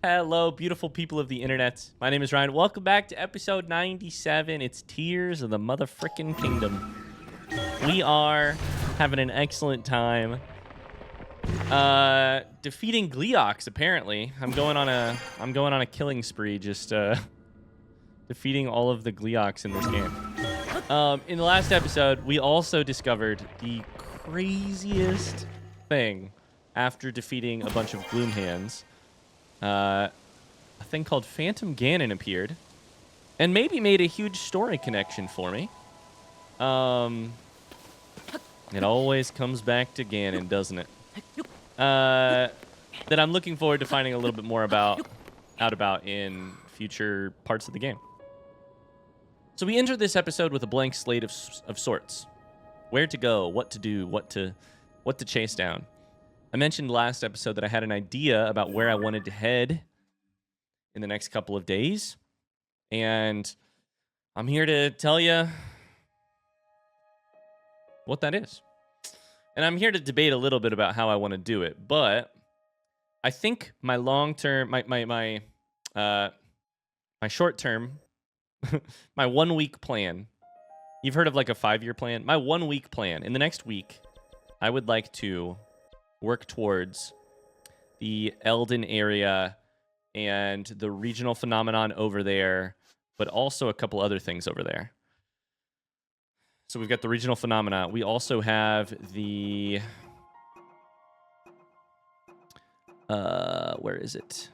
Hello, beautiful people of the internet. My name is Ryan. Welcome back to episode 97. It's Tears of the Motherfrickin' Kingdom. We are having an excellent time defeating Gleeox, apparently. I'm going on a killing spree, just defeating all of the Gleeox in this game. In the last episode, we also discovered the craziest thing after defeating a bunch of Gloomhands. A thing called Phantom Ganon appeared and maybe made a huge story connection for me. It always comes back to Ganon, doesn't it? That I'm looking forward to finding a little bit more out about in future parts of the game. So we enter this episode with a blank slate of sorts. Where to go, what to do, what to chase down. I mentioned last episode that I had an idea about where I wanted to head in the next couple of days. And I'm here to tell you what that is. And I'm here to debate a little bit about how I want to do it. But I think my long-term, my short-term, my 1 week plan. You've heard of like a 5-year plan? My 1 week plan. In the next week, I would like to work towards the Elden area and the regional phenomenon over there, but also a couple other things over there. So we've got the regional phenomena. We also have the... where is it?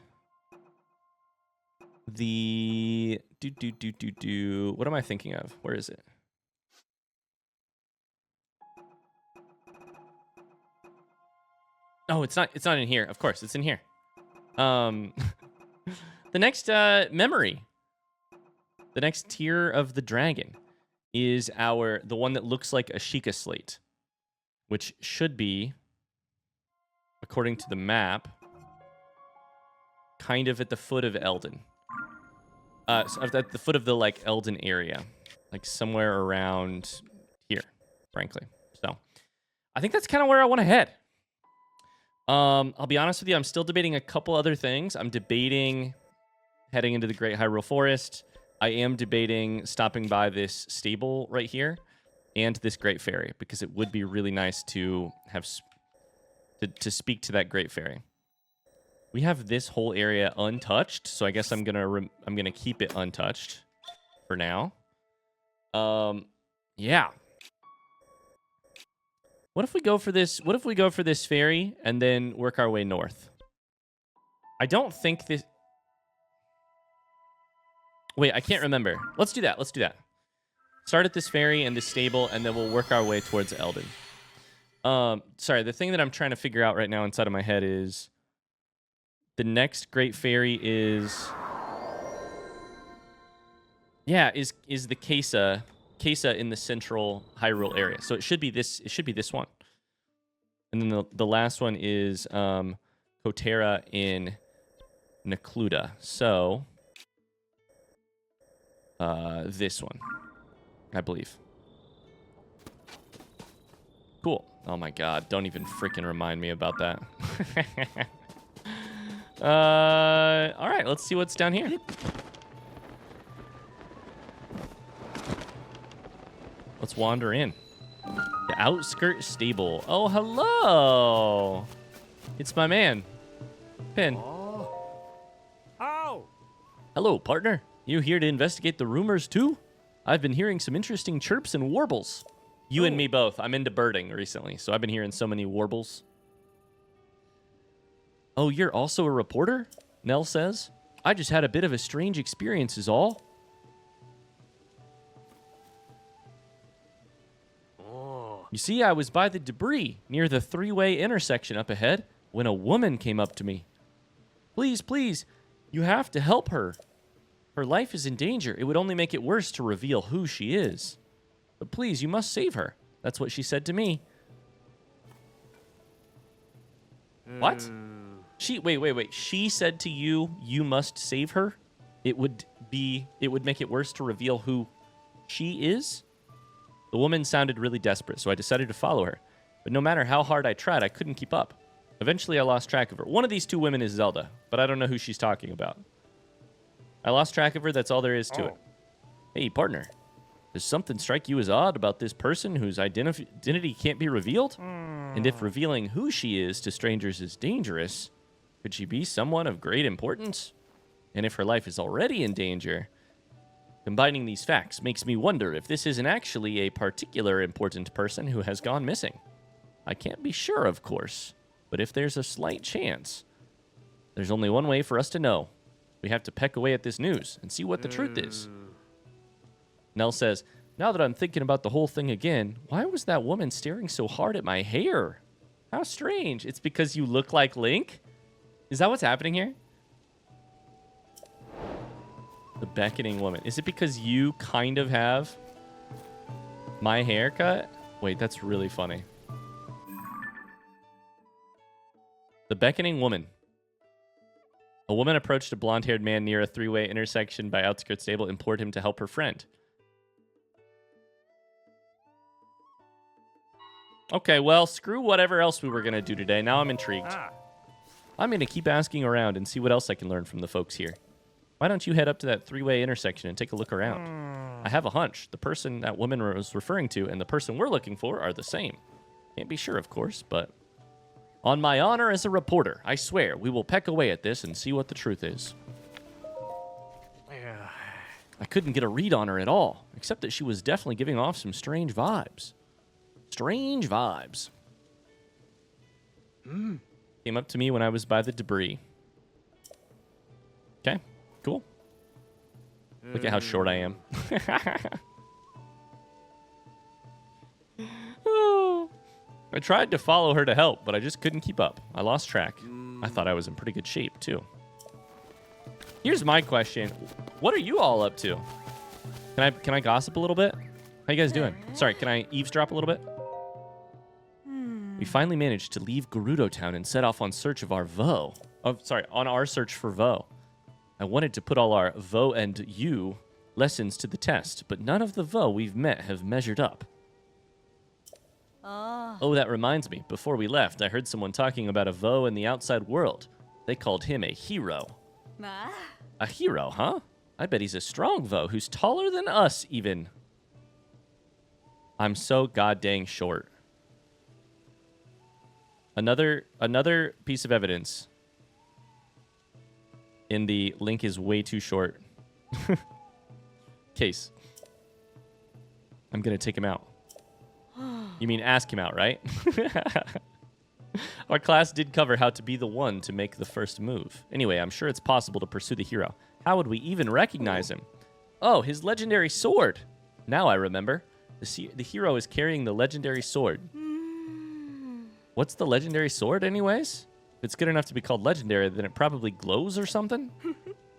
The... What am I thinking of? Where is it? Oh, it's not in here. Of course, it's in here. The next memory. The next tier of the dragon is the one that looks like a Sheikah slate, which should be, according to the map, kind of at the foot of Elden. So at the foot of the like Elden area, like somewhere around here, frankly. So I think that's kind of where I want to head. I'll be honest with you, I'm still debating a couple other things. I'm debating heading into the Great Hyrule Forest. I am debating stopping by this stable right here and this Great Fairy, because it would be really nice to have to speak to that Great Fairy. We have this whole area untouched, so I guess I'm gonna keep it untouched for now. Yeah. What if we go for this? What if we go for this fairy and then work our way north? I don't think this... Wait, I can't remember. Let's do that. Let's do that. Start at this fairy and this stable, and then we'll work our way towards Elden. Sorry, the thing that I'm trying to figure out right now inside of my head is... The next Great Fairy is... Yeah, is the Kesa in the central Hyrule area. So it should be this one. And then the last one is Kotera in Necluda. So this one, I believe. Cool. Oh my god, don't even freaking remind me about that. All right, let's see what's down here. Let's wander in. The Outskirt Stable. Oh, hello. It's my man, Pin. Oh. Hello, partner. You here to investigate the rumors, too? I've been hearing some interesting chirps and warbles. You and me both. I'm into birding recently, so I've been hearing so many warbles. Oh, you're also a reporter? Nell says. I just had a bit of a strange experience is all. You see, I was by the debris near the 3-way intersection up ahead when a woman came up to me. Please, please, you have to help her. Her life is in danger. It would only make it worse to reveal who she is. But please, you must save her. That's what she said to me. What? Wait. She said to you, you must save her? It would make it worse to reveal who she is? The woman sounded really desperate, so I decided to follow her. But no matter how hard I tried, I couldn't keep up. Eventually, I lost track of her. One of these two women is Zelda, but I don't know who she's talking about. I lost track of her. That's all there is to it. Hey, partner. Does something strike you as odd about this person whose identity can't be revealed? And if revealing who she is to strangers is dangerous, could she be someone of great importance? And if her life is already in danger, combining these facts makes me wonder if this isn't actually a particular important person who has gone missing. I can't be sure, of course, but if there's a slight chance, there's only one way for us to know. We have to peck away at this news and see what the truth is. Nell says, now that I'm thinking about the whole thing again, why was that woman staring so hard at my hair? How strange. It's because you look like Link? Is that what's happening here? The beckoning woman. Is it because you kind of have my haircut? Wait, that's really funny. The beckoning woman. A woman approached a blonde-haired man near a three-way intersection by outskirts stable and implored him to help her friend. Okay, well, screw whatever else we were going to do today. Now I'm intrigued. I'm going to keep asking around and see what else I can learn from the folks here. Why don't you head up to that three-way intersection and take a look around? I have a hunch. The person that woman was referring to and the person we're looking for are the same. Can't be sure, of course, but... on my honor as a reporter, I swear we will peck away at this and see what the truth is. I couldn't get a read on her at all, except that she was definitely giving off some strange vibes. Strange vibes. Came up to me when I was by the debris. Okay, cool. Look at how short I am. I tried to follow her to help, but I just couldn't keep up. I lost track. I thought I was in pretty good shape, too. Here's my question. What are you all up to? Can I gossip a little bit? How you guys doing? Sorry, can I eavesdrop a little bit? We finally managed to leave Gerudo Town and set off on search of our Vo. On our search for Vo. I wanted to put all our Vo and U lessons to the test, but none of the Vo we've met have measured up. Oh, that reminds me. Before we left, I heard someone talking about a Vo in the outside world. They called him a hero. A hero, huh? I bet he's a strong Vo who's taller than us, even. I'm so goddamn short. Another piece of evidence in the Link is way too short case. I'm going to take him out. You mean ask him out, right? Our class did cover how to be the one to make the first move. Anyway, I'm sure it's possible to pursue the hero. How would we even recognize him? Oh, his legendary sword. Now I remember. The hero is carrying the legendary sword. What's the legendary sword, anyways? If it's good enough to be called legendary, then it probably glows or something?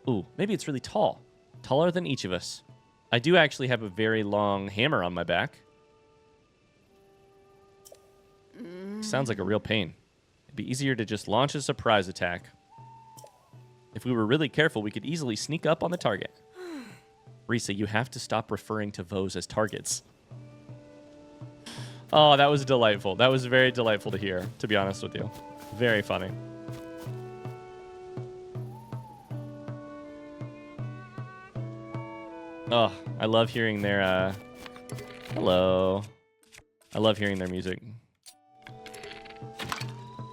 Ooh, maybe it's really tall. Taller than each of us. I do actually have a very long hammer on my back. Sounds like a real pain. It'd be easier to just launch a surprise attack. If we were really careful, we could easily sneak up on the target. Risa, you have to stop referring to Vos as targets. Oh, that was delightful. That was very delightful to hear, to be honest with you. Very funny. Oh, I love hearing their, hello. I love hearing their music.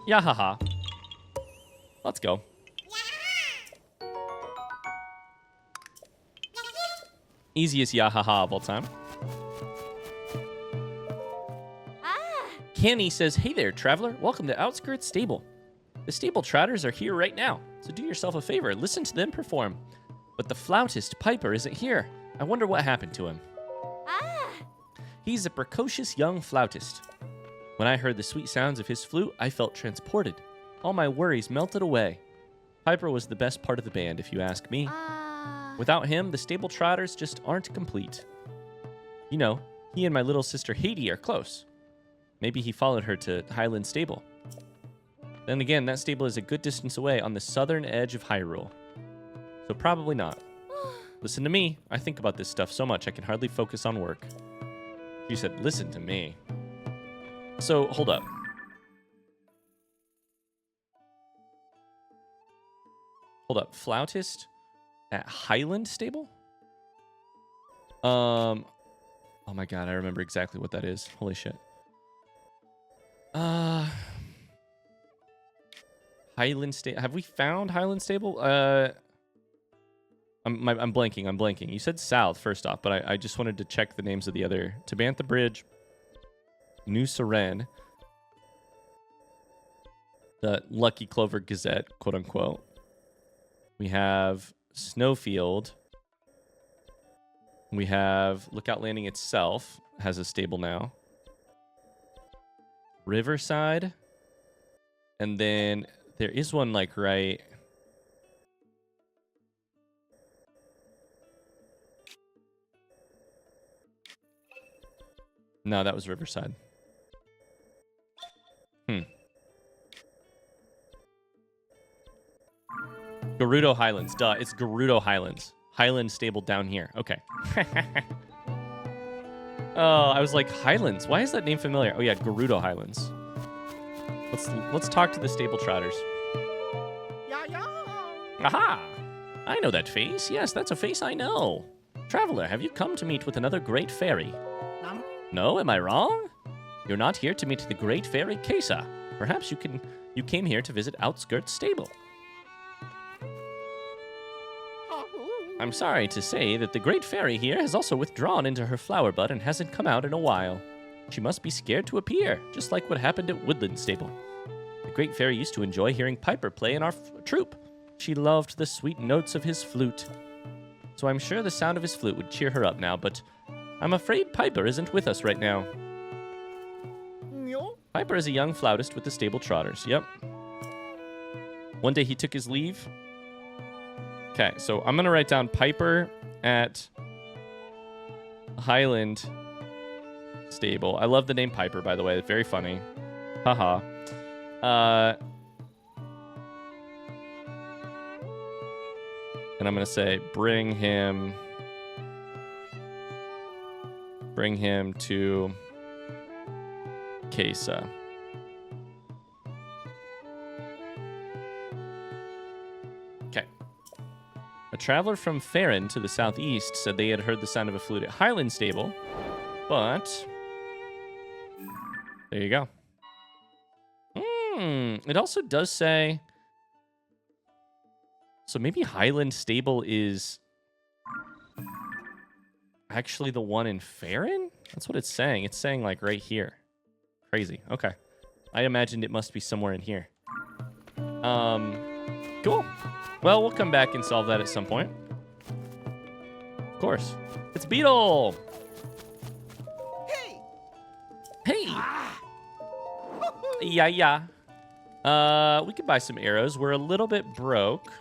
Yahaha. Let's go. Easiest yahaha of all time. Kenny says, hey there, traveler. Welcome to Outskirts Stable. The stable trotters are here right now, so do yourself a favor and listen to them perform. But the flautist Piper isn't here. I wonder what happened to him. He's a precocious young flautist. When I heard the sweet sounds of his flute, I felt transported. All my worries melted away. Piper was the best part of the band, if you ask me. Without him, the stable trotters just aren't complete. You know, he and my little sister Haiti are close. Maybe he followed her to Hylian Stable. Then again, that stable is a good distance away on the southern edge of Hyrule. So probably not. Listen to me. I think about this stuff so much I can hardly focus on work. She said, listen to me. So, hold up. Hold up. Flautist at Hylian stable? Oh my god, I remember exactly what that is. Holy shit. Hylian stable. Have we found Hylian stable? I'm blanking. You said south first off, but I just wanted to check the names of the other. Tabantha Bridge, New Seren, the Lucky Clover Gazette, quote unquote. We have Snowfield. We have Lookout Landing itself has a stable now. Riverside. And then there is one like right... No, that was Riverside. Gerudo Highlands. Duh, it's Gerudo Highlands. Highland stable down here. Okay. Oh, I was like, Highlands. Why is that name familiar? Oh yeah, Gerudo Highlands. Let's talk to the stable trotters. Yeah. Aha! I know that face. Yes, that's a face I know. Traveler, have you come to meet with another great fairy? No, am I wrong? You're not here to meet the great fairy Kesa. Perhaps you came here to visit Outskirts Stable. I'm sorry to say that the great fairy here has also withdrawn into her flower bud and hasn't come out in a while. She must be scared to appear, just like what happened at Woodland Stable. The great fairy used to enjoy hearing Piper play in our troop. She loved the sweet notes of his flute. So I'm sure the sound of his flute would cheer her up now, but I'm afraid Piper isn't with us right now. Piper is a young flautist with the stable trotters. Yep. One day he took his leave. Okay, so I'm going to write down Piper at Highland Stable. I love the name Piper, by the way. It's very funny. Haha. And I'm going to say, bring him to Kesa. Okay. A traveler from Farron to the southeast said they had heard the sound of a flute at Highland Stable, but there you go. It also does say, so maybe Highland Stable is actually the one in Farron? That's what it's saying. It's saying like right here. Crazy. Okay. I imagined it must be somewhere in here. Cool. Well, we'll come back and solve that at some point. Of course. It's Beetle! Hey! Yeah. We could buy some arrows. We're a little bit broke.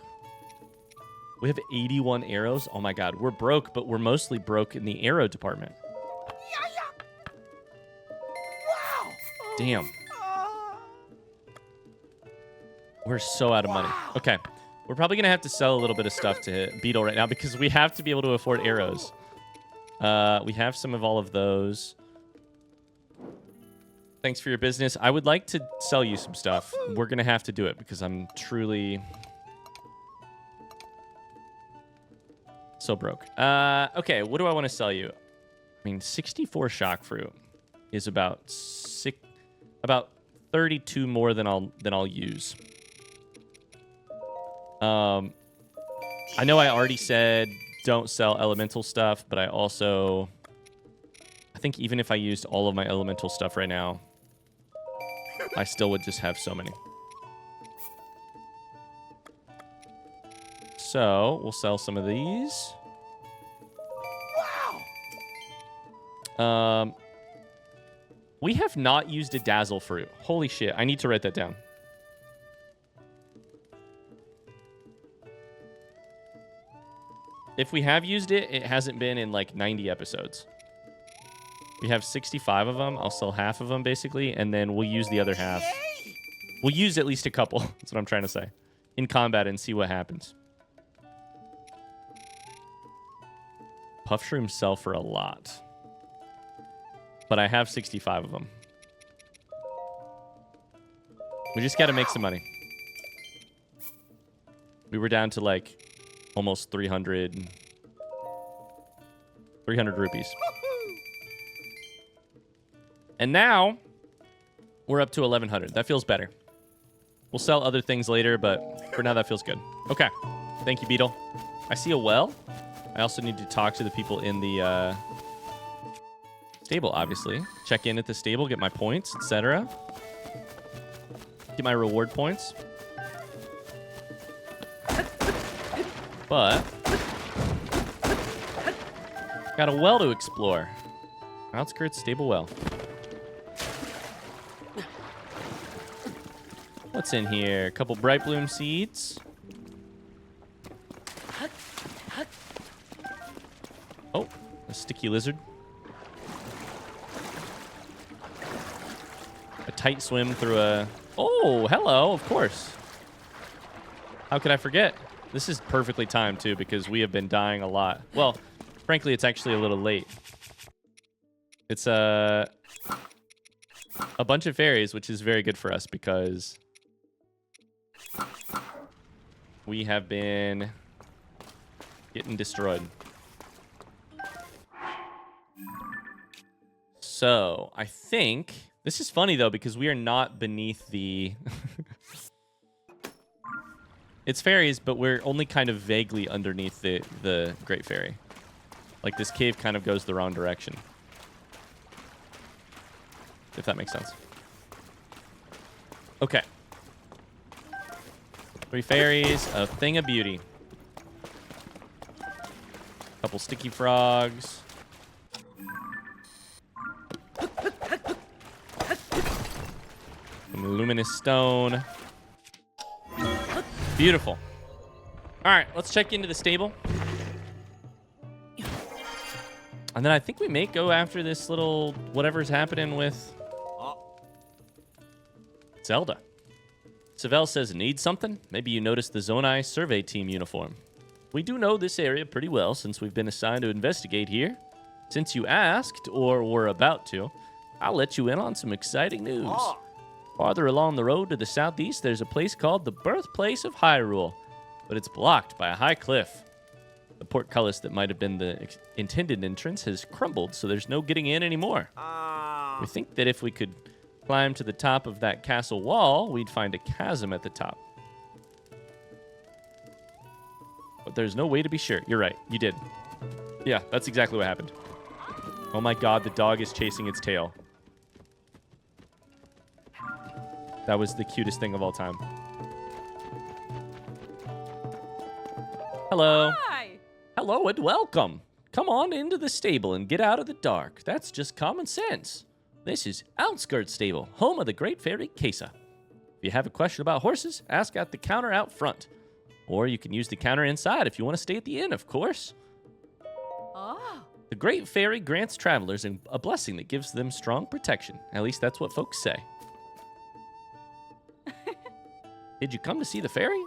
We have 81 arrows. Oh my god. We're broke, but we're mostly broke in the arrow department. Wow! Damn. We're so out of money. Okay. We're probably going to have to sell a little bit of stuff to Beetle right now because we have to be able to afford arrows. We have some of all of those. Thanks for your business. I would like to sell you some stuff. We're going to have to do it because I'm truly so broke. Okay, what do I want to sell you? I mean, 64 shock fruit is about 32 more than I'll use. I know I already said don't sell elemental stuff, but I think even if I used all of my elemental stuff right now, I still would just have so many. So we'll sell some of these. Wow. We have not used a dazzle fruit. Holy shit. I need to write that down. If we have used it, it hasn't been in like 90 episodes. We have 65 of them. I'll sell half of them basically, and then we'll use the other half. We'll use at least a couple. That's what I'm trying to say. In combat and see what happens. Puff shrooms sell for a lot. But I have 65 of them. We just got to make some money. We were down to like almost 300 rupees. And now we're up to 1100. That feels better. We'll sell other things later, but for now that feels good. Okay. Thank you, Beetle. I see a well. I also need to talk to the people in the stable, obviously. Check in at the stable, get my points, etc. Get my reward points. But got a well to explore. Outskirts stable well. What's in here? A couple bright bloom seeds. Oh, a sticky lizard. A tight swim through a... Oh, hello, of course. How could I forget? This is perfectly timed, too, because we have been dying a lot. Well, frankly, it's actually a little late. It's a bunch of fairies, which is very good for us because we have been getting destroyed. So, I think... This is funny, though, because we are not beneath the... It's fairies, but we're only kind of vaguely underneath the Great Fairy. Like, this cave kind of goes the wrong direction. If that makes sense. Okay. 3 fairies, a thing of beauty. Couple sticky frogs. Some luminous stone. Beautiful. All right, let's check into the stable. And then I think we may go after this little whatever's happening with Zelda. Savell says, need something? Maybe you noticed the Zonai survey team uniform. We do know this area pretty well since we've been assigned to investigate here. Since you asked, or were about to, I'll let you in on some exciting news. Farther along the road to the southeast, there's a place called the birthplace of Hyrule, but it's blocked by a high cliff. The portcullis that might have been the intended entrance has crumbled, so there's no getting in anymore. We think that if we could climb to the top of that castle wall, we'd find a chasm at the top. But there's no way to be sure. You're right. You did. Yeah, that's exactly what happened. Oh my god, the dog is chasing its tail. That was the cutest thing of all time. Hello. Hi. Hello and welcome. Come on into the stable and get out of the dark. That's just common sense. This is Outskirts Stable, home of the Great Fairy Kesa. If you have a question about horses, ask at the counter out front. Or you can use the counter inside if you want to stay at the inn, of course. Oh. The Great Fairy grants travelers a blessing that gives them strong protection. At least that's what folks say. Did you come to see the fairy?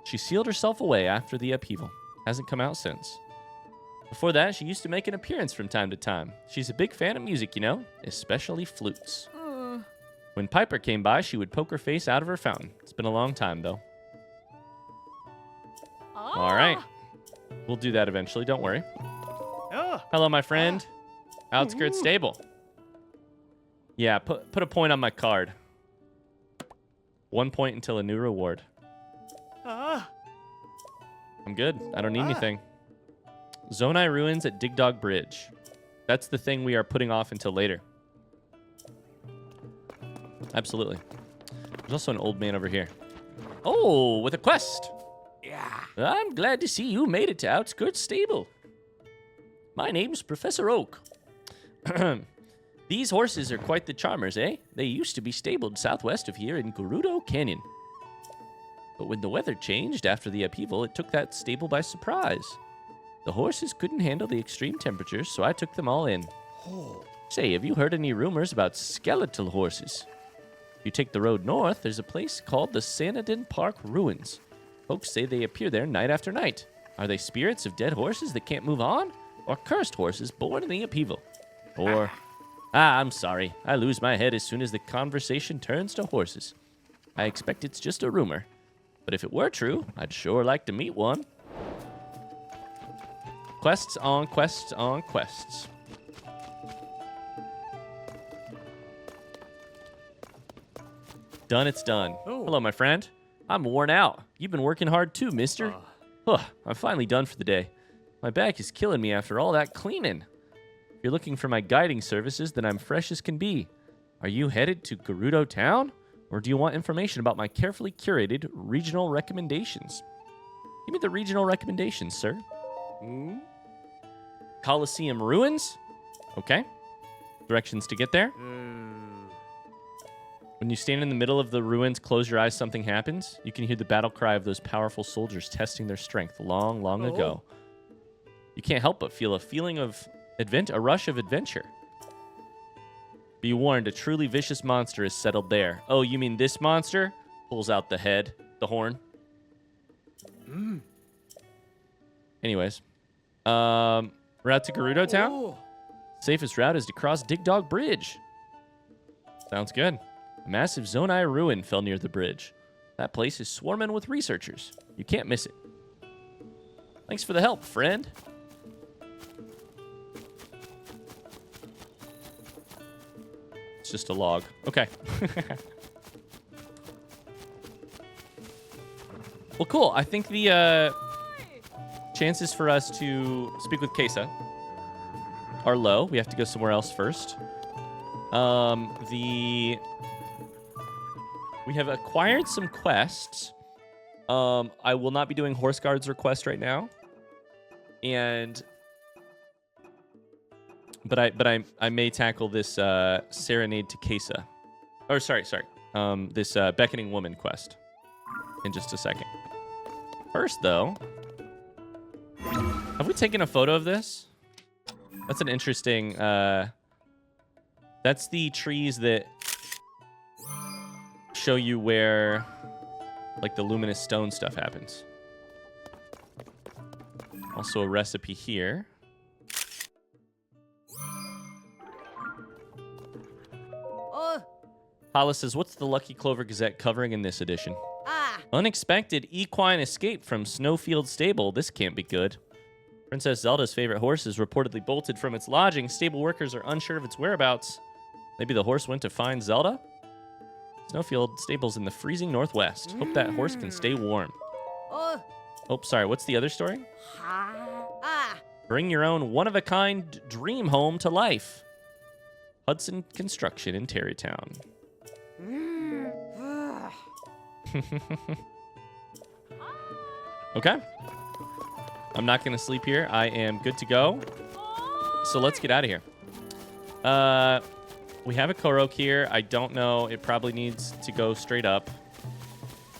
She sealed herself away after the upheaval. Hasn't come out since. Before that, she used to make an appearance from time to time. She's a big fan of music, you know, especially flutes. When Piper came by, she would poke her face out of her fountain. It's been a long time, though. All right. We'll do that eventually. Don't worry. Hello, my friend. Outskirts Stable. Yeah, put a point on my card. 1 point until a new reward. I'm good. I don't need anything. Zonai Ruins at Dig Dog Bridge. That's the thing we are putting off until later. Absolutely. There's also an old man over here. Oh, with a quest. Yeah. I'm glad to see you made it to Outskirts Stable. My name's Professor Oak. These horses are quite the charmers, eh? They used to be stabled southwest of here in Gerudo Canyon. But when the weather changed after the upheaval, it took that stable by surprise. The horses couldn't handle the extreme temperatures, so I took them all in. Say, have you heard any rumors about skeletal horses? If you take the road north, there's a place called the Sanadin Park Ruins. Folks say they appear there night after night. Are they spirits of dead horses that can't move on? Or cursed horses born in the upheaval? Or... I'm sorry. I lose my head as soon as the conversation turns to horses. I expect it's just a rumor. but if it were true, I'd sure like to meet one. Quests on quests on quests. Done, it's done. Oh. Hello, my friend. I'm worn out. You've been working hard too, mister. I'm finally done for the day. My back is killing me after all that cleaning. If you're looking for my guiding services, then I'm fresh as can be. Are you headed to Gerudo Town? Or do you want information about my carefully curated regional recommendations? Give me the regional recommendations, sir. Colosseum Ruins? Okay. Directions to get there? When you stand in the middle of the ruins, close your eyes, something happens. You can hear the battle cry of those powerful soldiers testing their strength long, long ago. You can't help but feel a feeling of a rush of adventure. Be warned, a truly vicious monster is settled there. Oh, you mean this monster? Pulls out the head, the horn. Anyways. Route to Gerudo Town? Safest route is to cross Dig Dog Bridge. Sounds good. A massive Zonai ruin fell near the bridge. That place is swarming with researchers. You can't miss it. Thanks for the help, friend. It's just a log. Okay. Well, cool. I think the chances for us to speak with Kesa are low. We have to go somewhere else first. We have acquired some quests. I will not be doing Horse Guard's request right now. But I may tackle this Serenade to Kesa. Or sorry. This Beckoning Woman quest in just a second. First, though, have we taken a photo of this? That's an interesting... that's the trees that show you where, like, the luminous stone stuff happens. Also a recipe here. Hala says, what's the Lucky Clover Gazette covering in this edition? Unexpected equine escape from Snowfield Stable. This can't be good. Princess Zelda's favorite horse is reportedly bolted from its lodging. Stable workers are unsure of its whereabouts. Maybe the horse went to find Zelda? Snowfield Stable's in the freezing northwest. Hope that horse can stay warm. Oh, sorry. What's the other story? Bring your own one-of-a-kind dream home to life. Hudson Construction in Tarrytown. Okay. I'm not going to sleep here. I am good to go. So let's get out of here. We have a Korok here. I don't know. It probably needs to go straight up,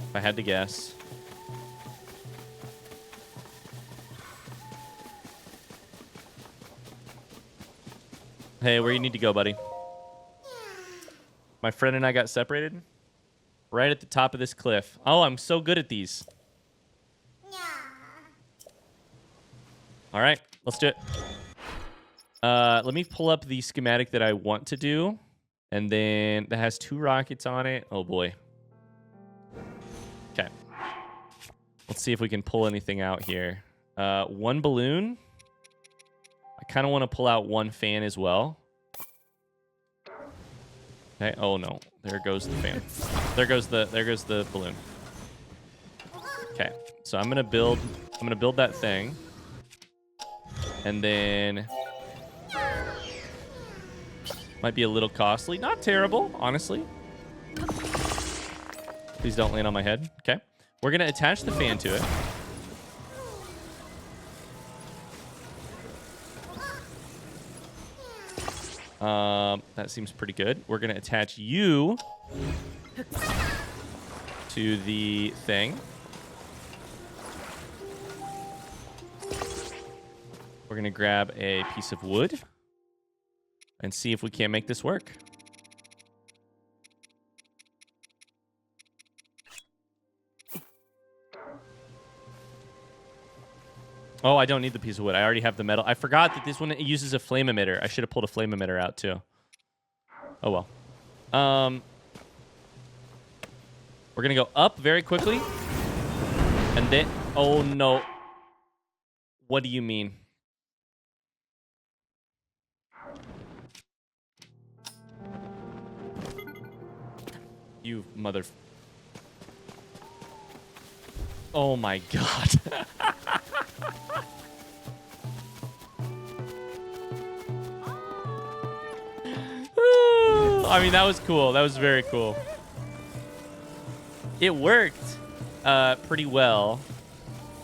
if I had to guess. Hey, where you need to go, buddy? My friend and I got separated right at the top of this cliff. Oh, I'm so good at these. All right, let's do it. Let me pull up the schematic that I want to do. And then that has 2 rockets on it. Oh, boy. Okay. Let's see if we can pull anything out here. 1 balloon. I kind of want to pull out 1 fan as well. Okay. Oh, no. There goes the fan. There goes the balloon. Okay. So I'm going to build that thing. And then... might be a little costly. Not terrible, honestly. Please don't land on my head. Okay. We're going to attach the fan to it. That seems pretty good. We're going to attach you to the thing. We're going to grab a piece of wood and see if we can't make this work. Oh, I don't need the piece of wood. I already have the metal. I forgot that this one uses a flame emitter. I should have pulled a flame emitter out too. Oh, well. We're going to go up very quickly. And then, oh no. What do you mean? You mother... Oh my god. I mean, that was cool. That was very cool. It worked pretty well.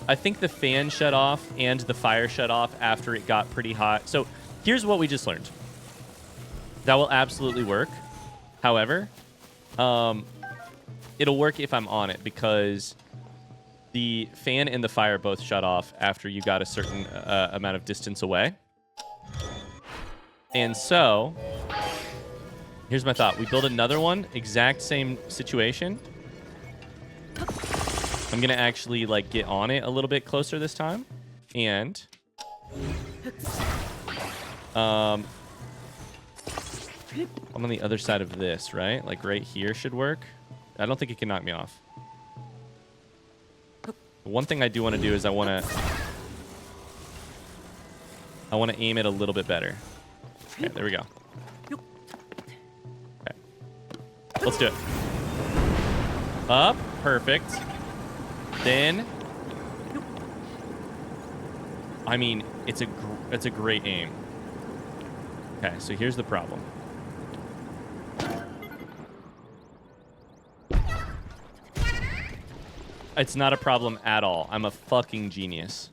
I think the fan shut off and the fire shut off after it got pretty hot. So here's what we just learned. That will absolutely work. However, it'll work if I'm on it because the fan and the fire both shut off after you got a certain amount of distance away. And so, here's my thought. We build another one, exact same situation. I'm going to actually like get on it a little bit closer this time. And I'm on the other side of this, right? Like right here should work. I don't think it can knock me off. One thing I do want to do is I want to aim it a little bit better. Okay, there we go. Okay. Let's do it. Up, perfect. Then, I mean, it's a great aim. Okay, so here's the problem. It's not a problem at all. I'm a fucking genius.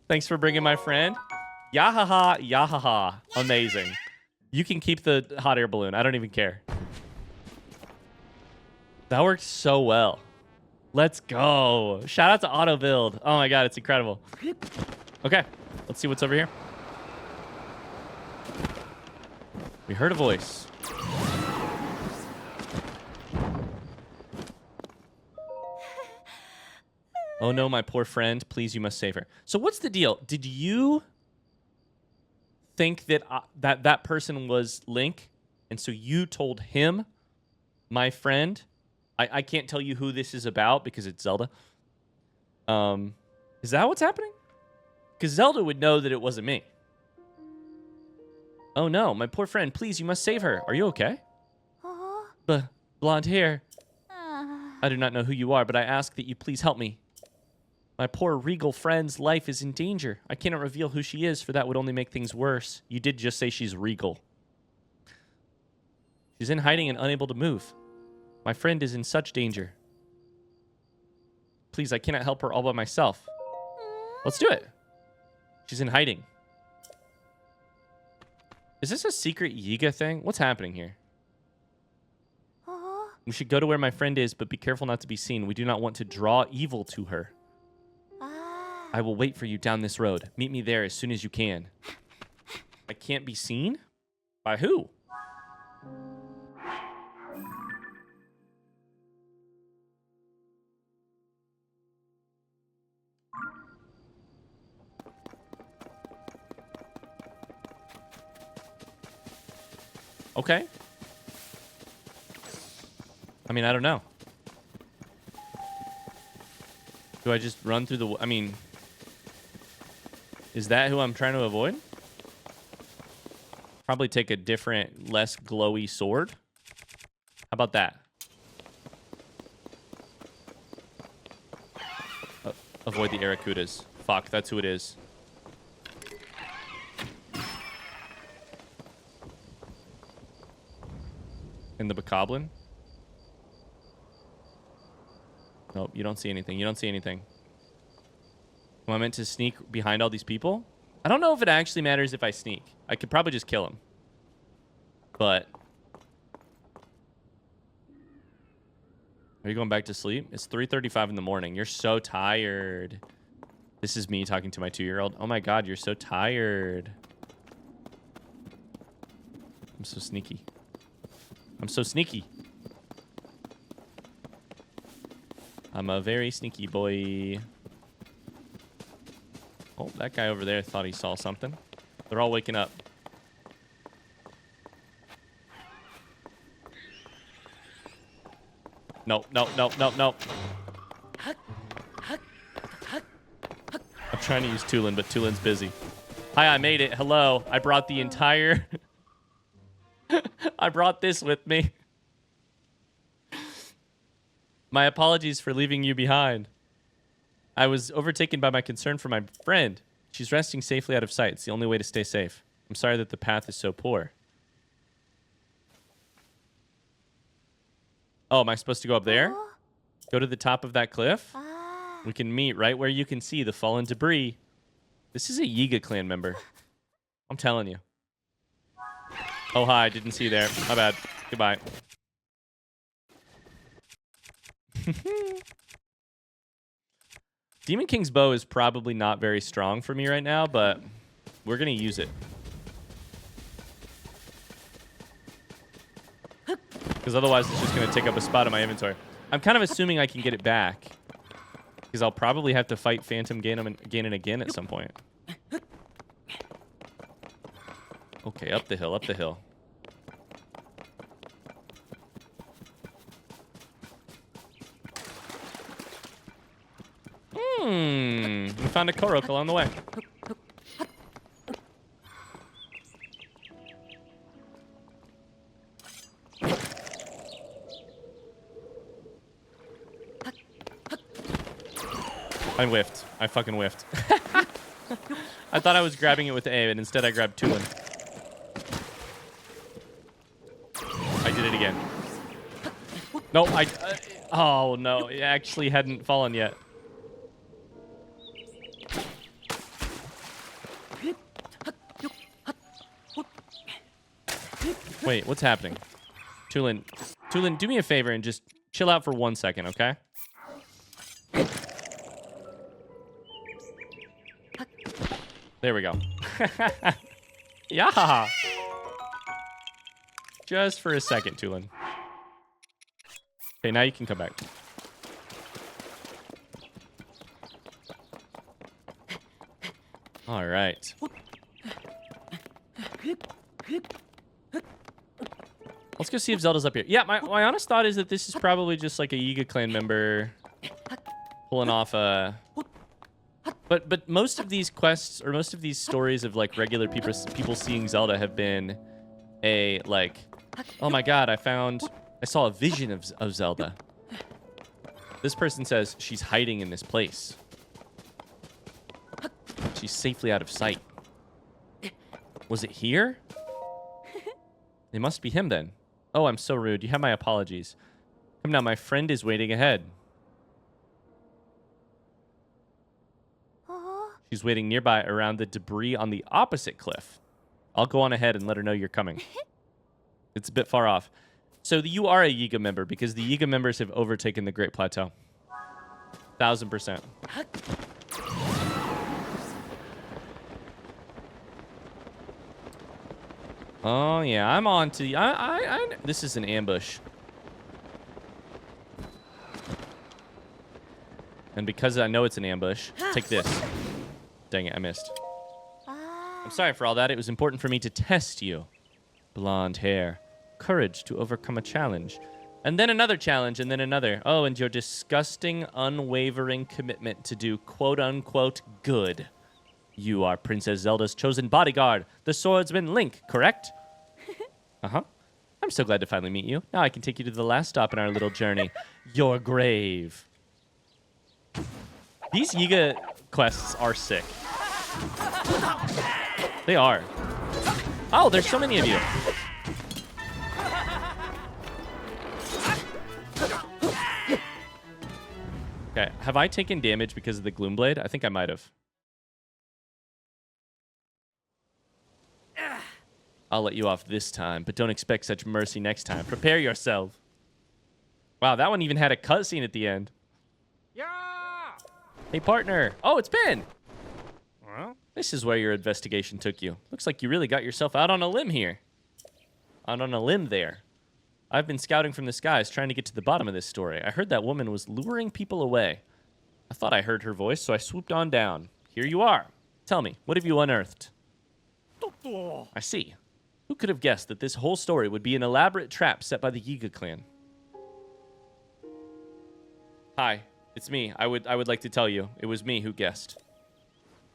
Thanks for bringing my friend. Yahaha, yahaha. Amazing. You can keep the hot air balloon. I don't even care. That worked so well. Let's go. Shout out to Auto Build. Oh my god, it's incredible. Okay, let's see what's over here. We heard a voice. Oh no, my poor friend. Please, you must save her. So what's the deal? Did you think that that person was Link? And so you told him, my friend... I can't tell you who this is about because it's Zelda. Is that what's happening? Because Zelda would know that it wasn't me. Oh no, my poor friend. Please, you must save her. Are you okay? Blonde hair. I do not know who you are, but I ask that you please help me. My poor regal friend's life is in danger. I cannot reveal who she is, for that would only make things worse. You did just say she's regal. She's in hiding and unable to move. My friend is in such danger. Please, I cannot help her all by myself. Let's do it. She's in hiding. Is this a secret Yiga thing? What's happening here? We should go to where my friend is, but be careful not to be seen. We do not want to draw evil to her. I will wait for you down this road. Meet me there as soon as you can. I can't be seen? By who? Okay. I mean, I don't know. Do I just run through the... I mean... Is that who I'm trying to avoid? Probably take a different, less glowy sword. How about that? Avoid the Aracudas. Fuck, that's who it is. In the Bokoblin? Nope, you don't see anything. You don't see anything. Am I meant to sneak behind all these people? I don't know if it actually matters if I sneak. I could probably just kill him. But... Are you going back to sleep? It's 3:35 in the morning. You're so tired. This is me talking to my 2-year-old. Oh my god, you're so tired. I'm so sneaky. I'm so sneaky. I'm a very sneaky boy. Oh, that guy over there thought he saw something. They're all waking up. No, no, no, no, no. I'm trying to use Tulin, but Tulin's busy. Hi, I made it. Hello. I brought the entire... I brought this with me. My apologies for leaving you behind. I was overtaken by my concern for my friend. She's resting safely out of sight. It's the only way to stay safe. I'm sorry that the path is so poor. Oh, am I supposed to go up there? Go to the top of that cliff? We can meet right where you can see the fallen debris. This is a Yiga clan member. I'm telling you. Oh, hi. Didn't see you there. My bad. Goodbye. Demon King's bow is probably not very strong for me right now, but we're going to use it. Because otherwise it's just going to take up a spot in my inventory. I'm kind of assuming I can get it back. Because I'll probably have to fight Phantom Ganon again at some point. Okay, up the hill, up the hill. We found a Korok along the way. I whiffed. I fucking whiffed. I thought I was grabbing it with A, and instead I grabbed Tulin. I did it again. No, oh, no. It actually hadn't fallen yet. Wait, what's happening? Tulin, do me a favor and just chill out for 1 second, okay? There we go. Yeah. Just for a second, Tulin. Okay, now you can come back. All right. Let's go see if Zelda's up here. Yeah, my honest thought is that this is probably just like a Yiga clan member pulling off a... But most of these quests, or most of these stories of like regular people seeing Zelda have been a like, oh my god, I saw a vision of Zelda. This person says she's hiding in this place. She's safely out of sight. Was it here? It must be him then. Oh, I'm so rude. You have my apologies. Come now, my friend is waiting ahead. She's waiting nearby around the debris on the opposite cliff. I'll go on ahead and let her know you're coming. It's a bit far off. So you are a Yiga member because the Yiga members have overtaken the Great Plateau. 1000%. Oh, yeah. I'm on to... this is an ambush. And because I know it's an ambush, take this. Dang it, I missed. I'm sorry for all that. It was important for me to test you. Blonde hair. Courage to overcome a challenge. And then another challenge, and then another. Oh, and your disgusting, unwavering commitment to do quote-unquote good. You are Princess Zelda's chosen bodyguard, the swordsman Link, correct? Uh-huh. I'm so glad to finally meet you. Now I can take you to the last stop in our little journey. Your grave. These Yiga quests are sick. They are. Oh, there's so many of you. Okay, have I taken damage because of the Gloom Blade? I think I might have. I'll let you off this time, but don't expect such mercy next time. Prepare yourself. Wow, that one even had a cutscene at the end. Yeah. Hey, partner. Oh, it's Ben. Well, this is where your investigation took you. Looks like you really got yourself out on a limb here. Out on a limb there. I've been scouting from the skies trying to get to the bottom of this story. I heard that woman was luring people away. I thought I heard her voice, so I swooped on down. Here you are. Tell me, what have you unearthed? I see. Who could have guessed that this whole story would be an elaborate trap set by the Yiga clan? Hi, it's me. I would like to tell you, it was me who guessed.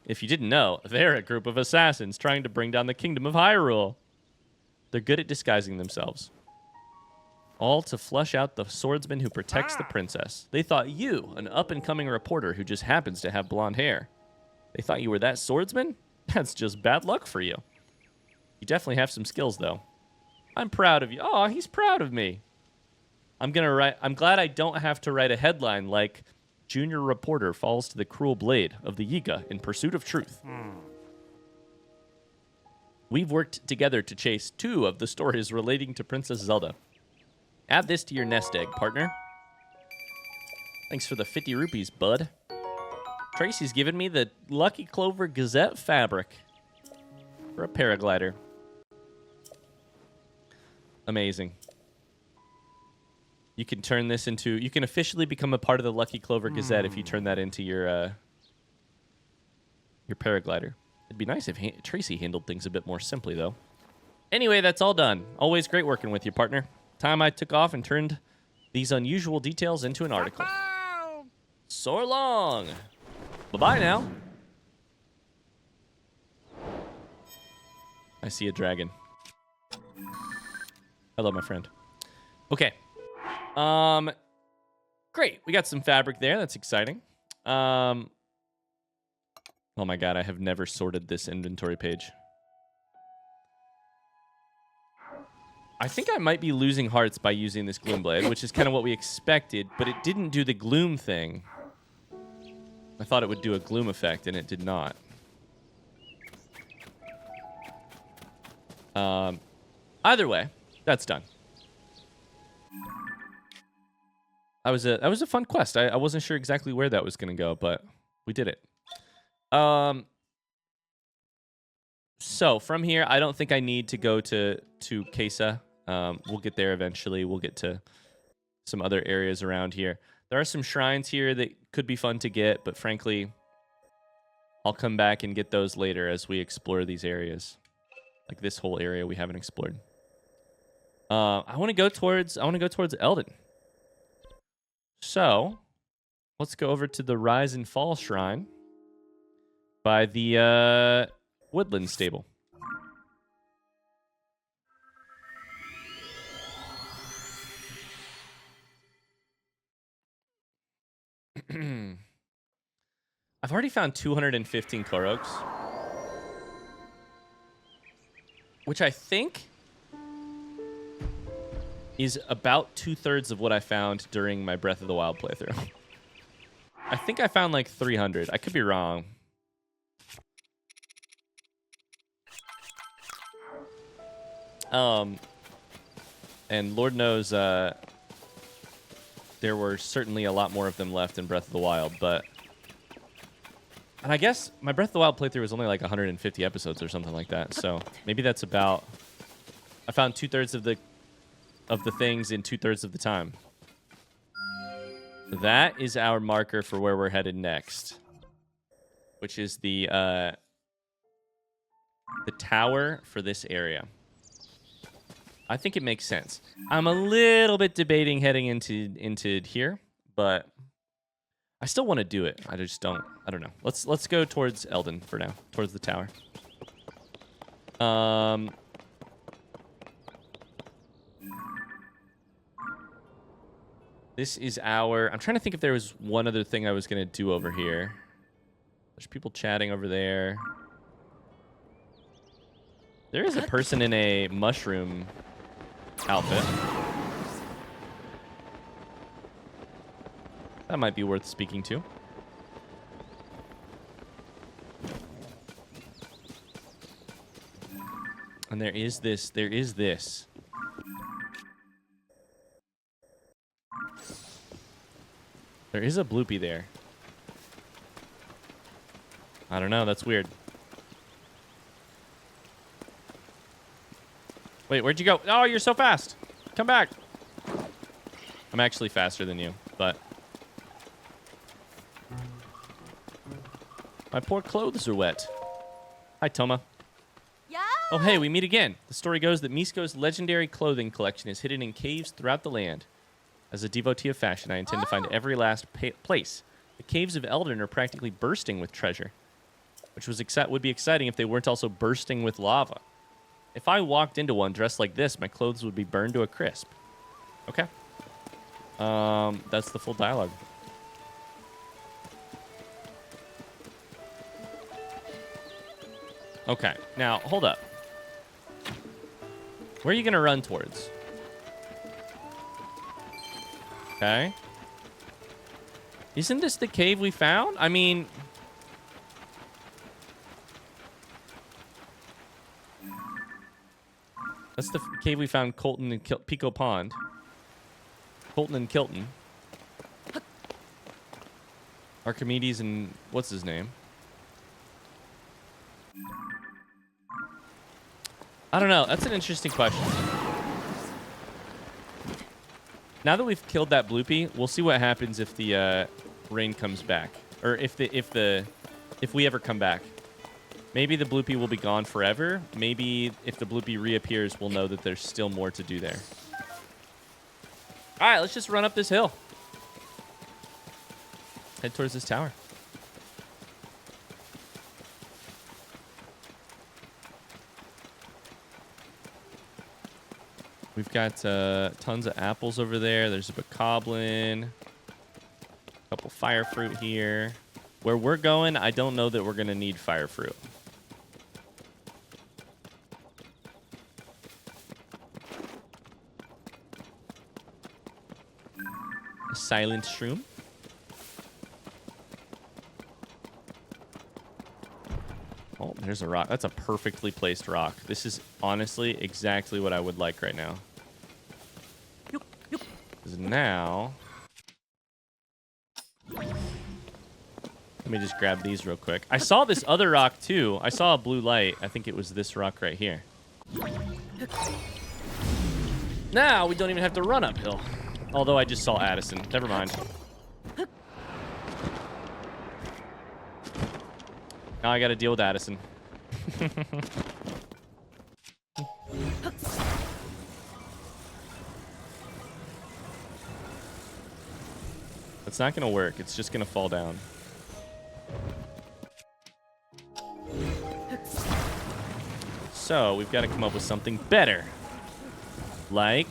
If you didn't know, they're a group of assassins trying to bring down the kingdom of Hyrule. They're good at disguising themselves. All to flush out the swordsman who protects the princess. They thought you, an up-and-coming reporter who just happens to have blonde hair. They thought you were that swordsman? That's just bad luck for you. You definitely have some skills, though. I'm proud of you. Oh, he's proud of me. I'm glad I don't have to write a headline like Junior Reporter falls to the cruel blade of the Yiga in pursuit of truth. We've worked together to chase 2 of the stories relating to Princess Zelda. Add this to your nest egg, partner. Thanks for the 50 rupees, bud. Tracy's given me the Lucky Clover Gazette fabric for a paraglider. Amazing. You can turn this into... You can officially become a part of the Lucky Clover Gazette if you turn that into your paraglider. It'd be nice if Tracy handled things a bit more simply, though. Anyway, that's all done. Always great working with you, partner. Time I took off and turned these unusual details into an article. So long. Bye-bye now. I see a dragon. Hello, my friend. Okay. Great. We got some fabric there. That's exciting. Oh my god, I have never sorted this inventory page. I think I might be losing hearts by using this Gloom Blade, which is kind of what we expected, but it didn't do the gloom thing. I thought it would do a gloom effect, and it did not. Either way, that's done. That was a fun quest. I wasn't sure exactly where that was going to go, but we did it. So from here, I don't think I need to go to Kesa. We'll get there eventually. We'll get to some other areas around here. There are some shrines here that could be fun to get, but frankly, I'll come back and get those later as we explore these areas. Like this whole area we haven't explored. I want to go towards Eldin. So, let's go over to the Rise and Fall Shrine by the Woodland Stable. I've already found 215 Koroks, which I think is about 2/3 of what I found during my Breath of the Wild playthrough. I think I found like 300. I could be wrong. And Lord knows there were certainly a lot more of them left in Breath of the Wild, but... And I guess my Breath of the Wild playthrough was only like 150 episodes or something like that, so maybe that's about... I found 2/3 of the things in 2/3 of the time. That is our marker for where we're headed next, which is the tower for this area. I think it makes sense. I'm a little bit debating heading into here, but I still want to do it. I just don't. I don't know. Let's go towards Eldin for now, towards the tower. This is our... I'm trying to think if there was one other thing I was going to do over here. There's people chatting over there. There is a person in a mushroom outfit. That might be worth speaking to. And there is this. There is this. There is a bloopy there. I don't know. That's weird. Wait, where'd you go? Oh, you're so fast. Come back. I'm actually faster than you, but... My poor clothes are wet. Hi, Toma. Yeah. Oh, hey, we meet again. The story goes that Misko's legendary clothing collection is hidden in caves throughout the land. As a devotee of fashion, I intend to find every last place. The caves of Eldin are practically bursting with treasure, which would be exciting if they weren't also bursting with lava. If I walked into one dressed like this, my clothes would be burned to a crisp. Okay. That's the full dialogue. Okay, now, hold up. Where are you going to run towards? Okay. Isn't this the cave we found? I mean... That's the cave we found Colton and Pico Pond. Colton and Kilton. Archimedes and... What's his name? I don't know. That's an interesting question. Now that we've killed that bloopy, we'll see what happens if the rain comes back, or if we ever come back. Maybe the bloopy will be gone forever. Maybe if the bloopy reappears, we'll know that there's still more to do there. All right, let's just run up this hill. Head towards this tower. We've got tons of apples over there. There's a bokoblin. A couple fire fruit here. Where we're going, I don't know that we're going to need fire fruit. A silent shroom. Oh, there's a rock. That's a perfectly placed rock. This is honestly exactly what I would like right now. Because now... Let me just grab these real quick. I saw this other rock, too. I saw a blue light. I think it was this rock right here. Now we don't even have to run uphill. Although I just saw Addison. Never mind. Now I got to deal with Addison. It's not going to work. It's just going to fall down. So we've got to come up with something better. Like...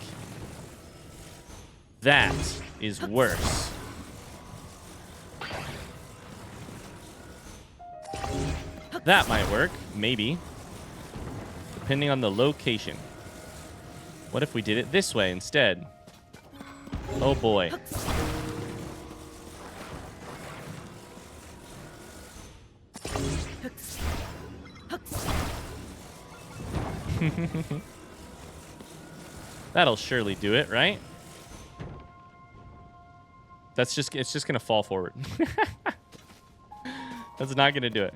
That is worse. That might work. Maybe. Depending on the location. What if we did it this way instead? Oh boy. That'll surely do it, right? It's just gonna fall forward. That's not gonna do it.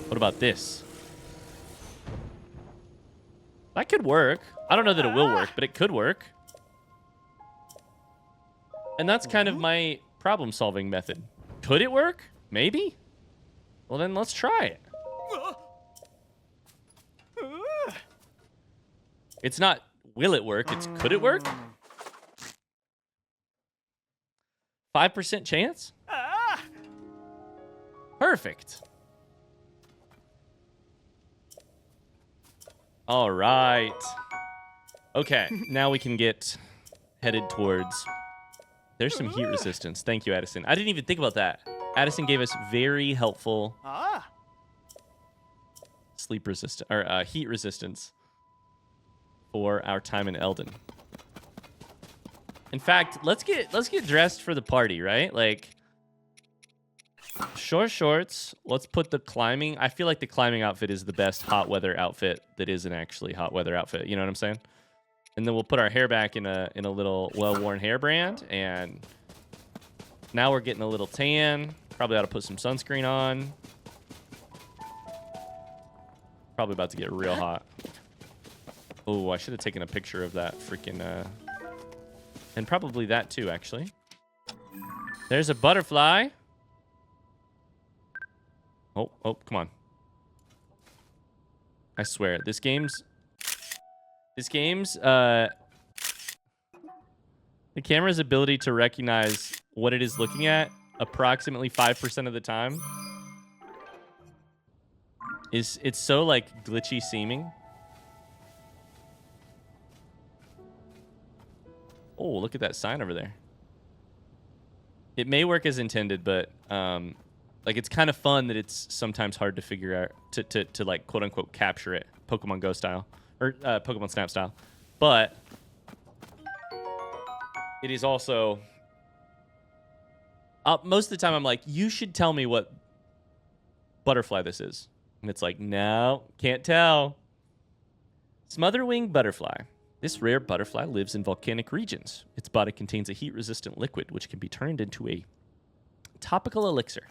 What about this? That could work. I don't know that it will work, but it could work. And that's kind of my problem-solving method. Could it work? Maybe. Well, then let's try it. It's not, will it work? It's, could it work? 5% chance? Perfect. All right. Okay, now we can get headed towards... There's some heat resistance. Thank you, Addison. I didn't even think about that. Addison gave us very helpful sleep resistance, or heat resistance for our time in Eldin. In fact, let's get dressed for the party, right? Like short shorts. Let's put the climbing. I feel like the climbing outfit is the best hot weather outfit that isn't actually hot weather outfit. You know what I'm saying? And then we'll put our hair back in a little well-worn hairband, and now we're getting a little tan. Probably ought to put some sunscreen on. Probably about to get real hot. Oh, I should have taken a picture of that freaking... And probably that too, actually. There's a butterfly. Oh, come on. I swear. This game's the camera's ability to recognize what it is looking at approximately 5% of the time it's so like glitchy seeming. Oh, look at that sign over there. It may work as intended, but like it's kind of fun that it's sometimes hard to figure out to like quote unquote capture it Pokemon Go style or Pokemon Snap style. But it is also most of the time I'm like, you should tell me what butterfly this is. And it's like, no, can't tell. Smotherwing butterfly. This rare butterfly lives in volcanic regions. Its body contains a heat-resistant liquid, which can be turned into a topical elixir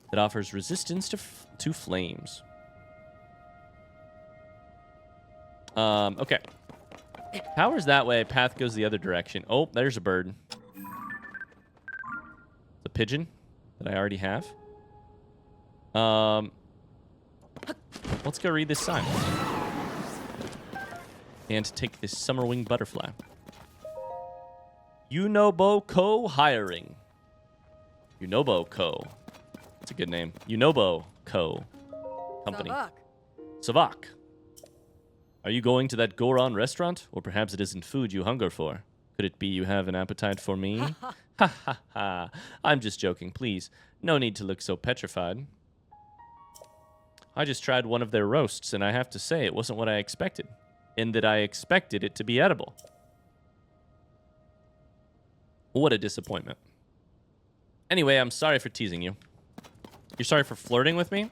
that offers resistance to flames. Okay. Power's that way. Path goes the other direction. Oh, there's a bird. It's a pigeon that I already have. Let's go read this sign. And take this Summerwing butterfly. Unobo Co. Hiring. Unobo Co. That's a good name. Unobo Co. Company. Savak. Savak. Are you going to that Goron restaurant? Or perhaps it isn't food you hunger for. Could it be you have an appetite for me? Ha ha ha. I'm just joking, please. No need to look so petrified. I just tried one of their roasts, and I have to say it wasn't what I expected. In that I expected it to be edible. What a disappointment. Anyway, I'm sorry for teasing you. You're sorry for flirting with me?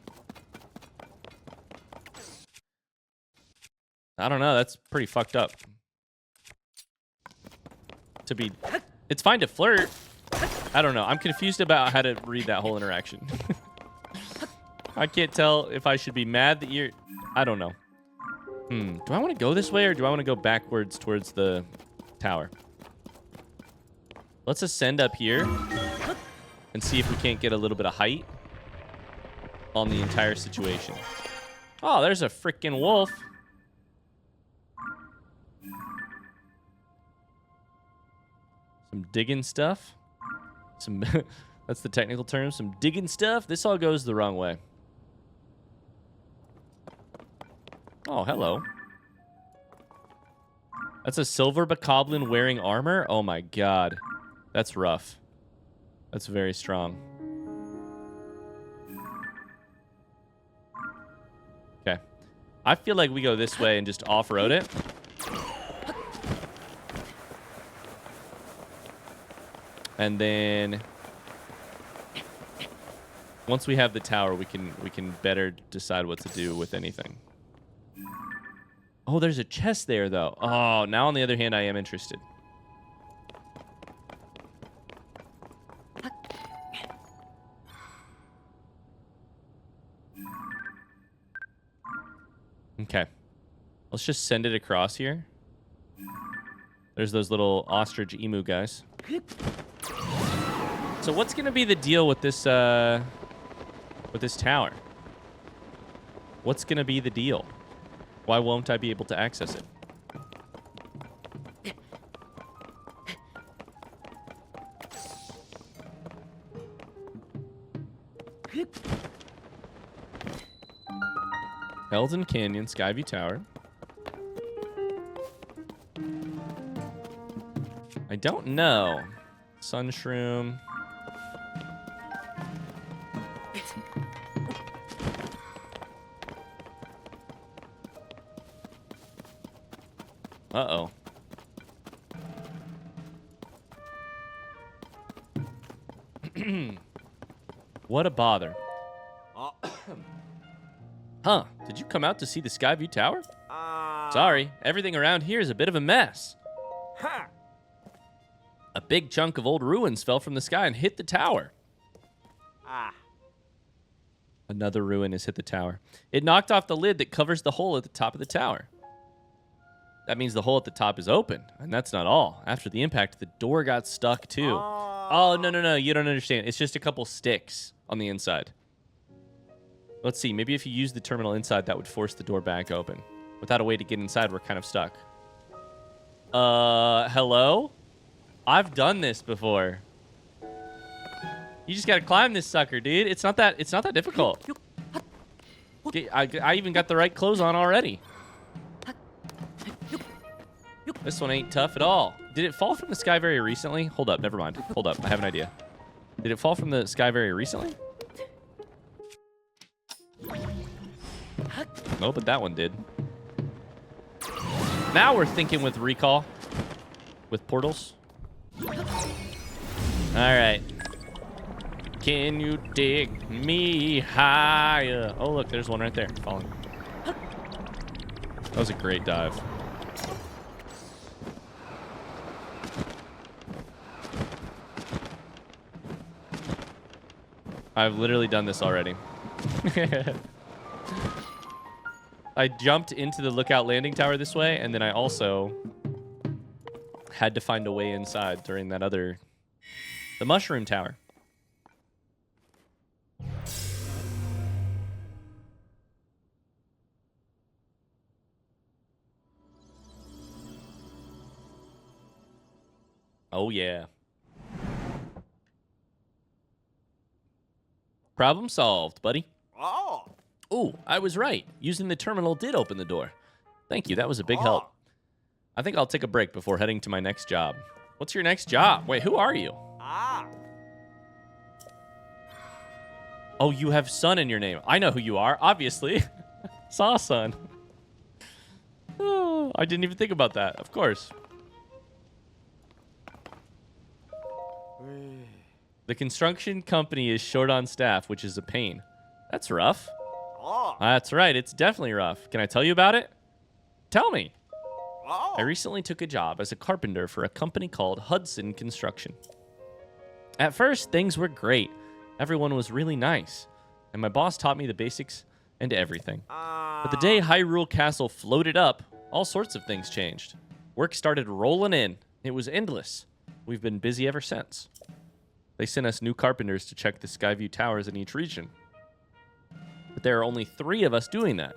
I don't know. That's pretty fucked up. It's fine to flirt. I don't know. I'm confused about how to read that whole interaction. I can't tell if I should be mad that you're... I don't know. Do I want to go this way or do I want to go backwards towards the tower? Let's ascend up here and see if we can't get a little bit of height on the entire situation. Oh, there's a freaking wolf. Some digging stuff. Some that's the technical term. Some digging stuff. This all goes the wrong way. Oh, hello. That's a silver bokoblin wearing armor? Oh my god. That's rough. That's very strong. Okay. I feel like we go this way and just off-road it. And then once we have the tower, we can better decide what to do with anything. Oh, there's a chest there, though. Oh, now on the other hand, I am interested. Okay. Let's just send it across here. There's those little ostrich emu guys. So what's going to be the deal with this tower? What's going to be the deal? Why won't I be able to access it? Elden Canyon, Skyview Tower. I don't know. Sunshroom. Uh-oh. What a bother. Huh. Did you come out to see the Skyview Tower? Sorry, everything around here is a bit of a mess. A big chunk of old ruins fell from the sky and hit the tower. Another ruin has hit the tower. It knocked off the lid that covers the hole at the top of the tower. That means the hole at the top is open, and that's not all. After the impact, the door got stuck too. Oh, no, you don't understand. It's just a couple sticks on the inside. Let's see. Maybe if you use the terminal inside, that would force the door back open. Without a way to get inside, we're kind of stuck. Hello? I've done this before. You just gotta climb this sucker, dude. It's not that difficult. I even got the right clothes on already. This one ain't tough at all. Did it fall from the sky very recently? Hold up, never mind. Hold up, I have an idea. Did it fall from the sky very recently? No, but that one did. Now we're thinking with recall. With portals. Alright. Can you dig me higher? Oh, look, there's one right there. Falling. That was a great dive. I've literally done this already. I jumped into the lookout landing tower this way, and then I also had to find a way inside during that the mushroom tower. Oh, yeah. Problem solved, buddy. Oh. Ooh, I was right. Using the terminal did open the door. Thank you. That was a big help. I think I'll take a break before heading to my next job. What's your next job? Wait, who are you? Ah. Oh, you have Sun in your name. I know who you are, obviously. Saw Sun. Oh, I didn't even think about that. Of course. The construction company is short on staff, which is a pain. That's rough. Oh. That's right. It's definitely rough. Can I tell you about it? Tell me. Oh. I recently took a job as a carpenter for a company called Hudson Construction. At first, things were great. Everyone was really nice, and my boss taught me the basics and everything. But the day Hyrule Castle floated up, all sorts of things changed. Work started rolling in. It was endless. We've been busy ever since. They sent us new carpenters to check the Skyview towers in each region. But there are only 3 of us doing that.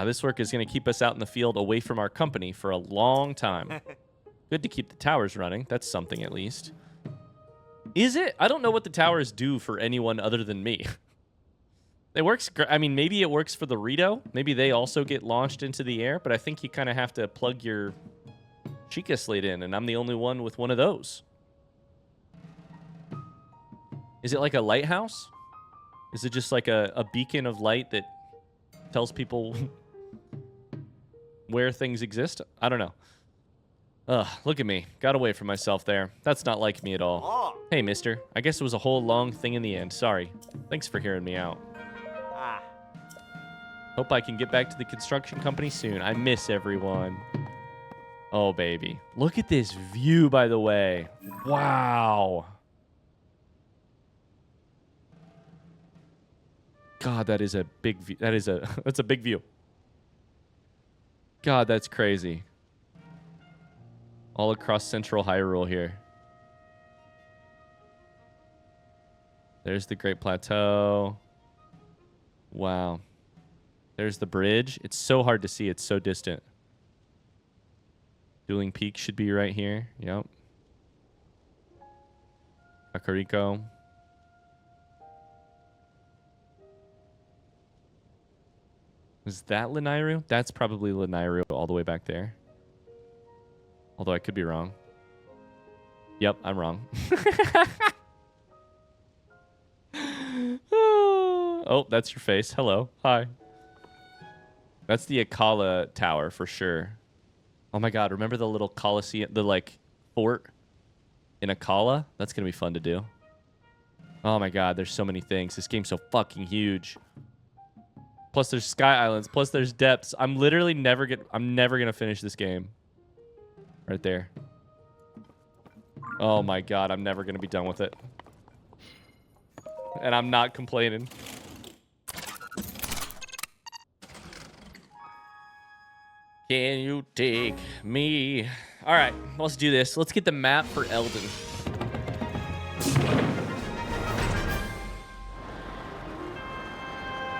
This work is going to keep us out in the field away from our company for a long time. Good to keep the towers running. That's something at least. Is it? I don't know what the towers do for anyone other than me. It works. I mean, maybe it works for the Rito. Maybe they also get launched into the air, but I think you kind of have to plug your Chica Slate in, and I'm the only one with one of those. Is it like a lighthouse? Is it just like a beacon of light that tells people where things exist? I don't know. Ugh, look at me. Got away from myself there. That's not like me at all. Oh. Hey, mister. I guess it was a whole long thing in the end. Sorry. Thanks for hearing me out. Ah. Hope I can get back to the construction company soon. I miss everyone. Oh, baby. Look at this view, by the way. Wow. God, that is a big view. That's a big view. God, that's crazy. All across central Hyrule here. There's the Great Plateau. Wow. There's the bridge. It's so hard to see. It's so distant. Dueling Peak should be right here. Yep. Kakariko. Is that Lanairu? That's probably Lanairu all the way back there. Although I could be wrong. Yep, I'm wrong. Oh, that's your face. Hello. Hi. That's the Akala Tower for sure. Oh my god, remember the little Colosseum, the like fort in Akala? That's going to be fun to do. Oh my god, there's so many things. This game's so fucking huge. Plus there's Sky Islands, plus there's depths. I'm literally never going to finish this game. Right there. Oh my god, I'm never going to be done with it. And I'm not complaining. Can you take me? All right, let's do this. Let's get the map for Elden.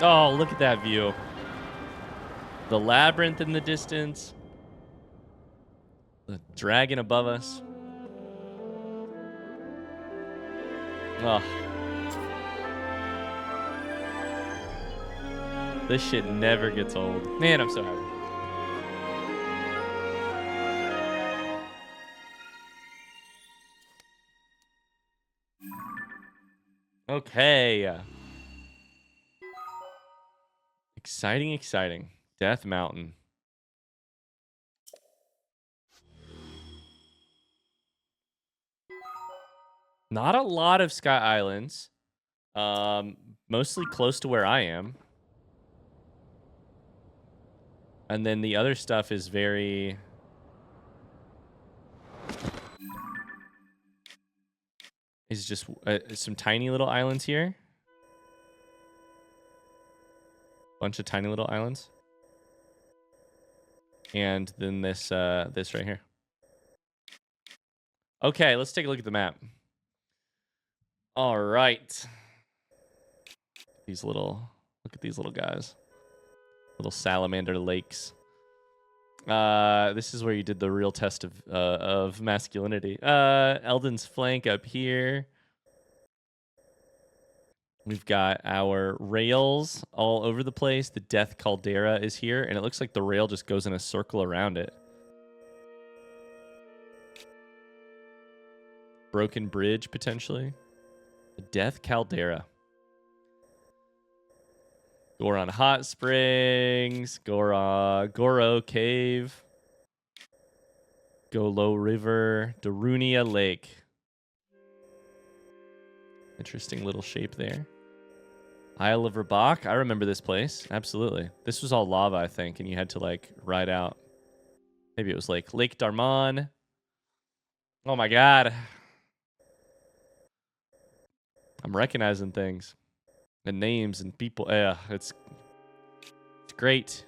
Oh, look at that view. The labyrinth in the distance. The dragon above us. Oh. This shit never gets old. Man, I'm so happy. Okay. Exciting, exciting. Death Mountain. Not a lot of Sky Islands. Mostly close to where I am. And then the other stuff is very... is just some tiny little islands here. Bunch of tiny little islands. And then this this right here. Okay, let's take a look at the map. All right. These little... look at these little guys. Little salamander lakes. This is where you did the real test of masculinity. Eldon's flank up here. We've got our rails all over the place. The Death Caldera is here, and it looks like the rail just goes in a circle around it. Broken bridge, potentially. The Death Caldera. Goron Hot Springs, Goro Cave, Golo River, Darunia Lake. Interesting little shape there. Isle of Rabak. I remember this place. Absolutely. This was all lava, I think, and you had to, like, ride out. Maybe it was like Lake Darman. Oh, my God. I'm recognizing things. And names and people. Yeah, it's great.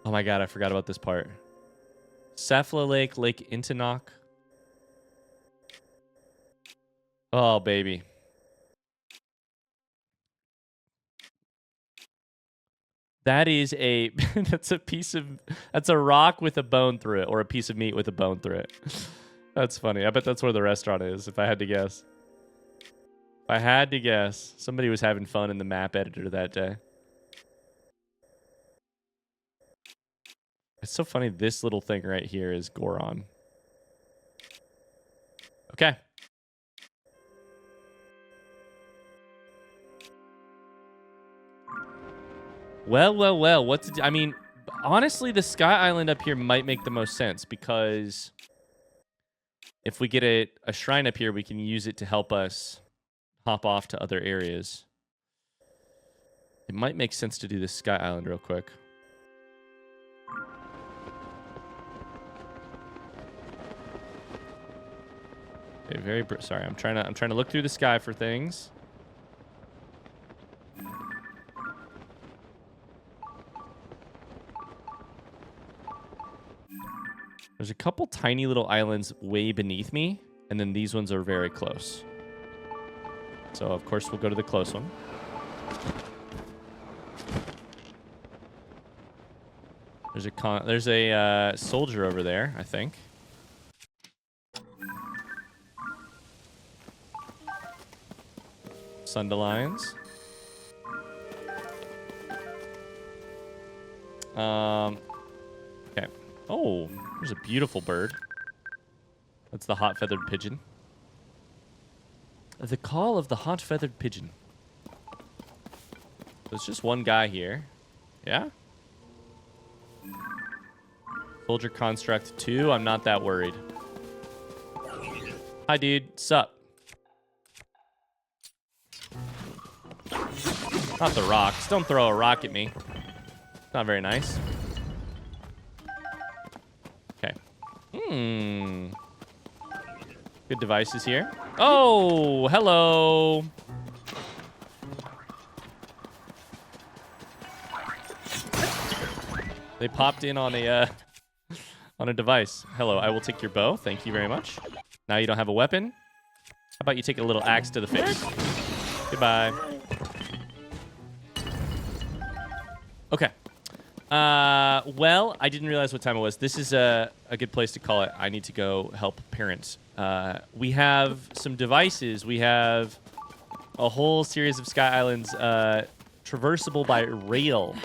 Oh my God, I forgot about this part. Safla Lake, Lake Intinok. Oh, baby. That is a... that's a piece of... that's a rock with a bone through it, or a piece of meat with a bone through it. That's funny. I bet that's where the restaurant is, if I had to guess. If I had to guess, somebody was having fun in the map editor that day. It's so funny. This little thing right here is Goron. Okay. Well. What's I mean, honestly, the Sky Island up here might make the most sense because if we get a shrine up here, we can use it to help us hop off to other areas. It might make sense to do this Sky Island real quick. Okay, sorry. I'm trying to look through the sky for things. There's a couple tiny little islands way beneath me, and then these ones are very close. So, of course, we'll go to the close one. There's a soldier over there, I think. Sundelions. Okay. Oh, there's a beautiful bird. That's the hot-feathered pigeon. The call of the hot-feathered pigeon. There's just one guy here. Yeah? Soldier Construct 2. I'm not that worried. Hi, dude. Sup? Not the rocks. Don't throw a rock at me. Not very nice. Okay. Good devices here. Oh, hello. They popped in on a device. Hello, I will take your bow. Thank you very much. Now you don't have a weapon. How about you take a little axe to the face? Goodbye. Okay. Well, I didn't realize what time it was. This is a good place to call it. I need to go help parents. We have some devices. We have a whole series of Sky Islands traversable by rail.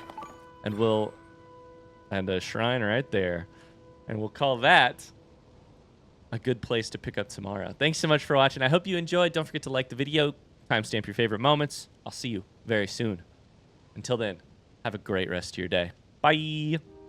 And a shrine right there. And we'll call that a good place to pick up tomorrow. Thanks so much for watching. I hope you enjoyed. Don't forget to like the video. Timestamp your favorite moments. I'll see you very soon. Until then, have a great rest of your day. Bye.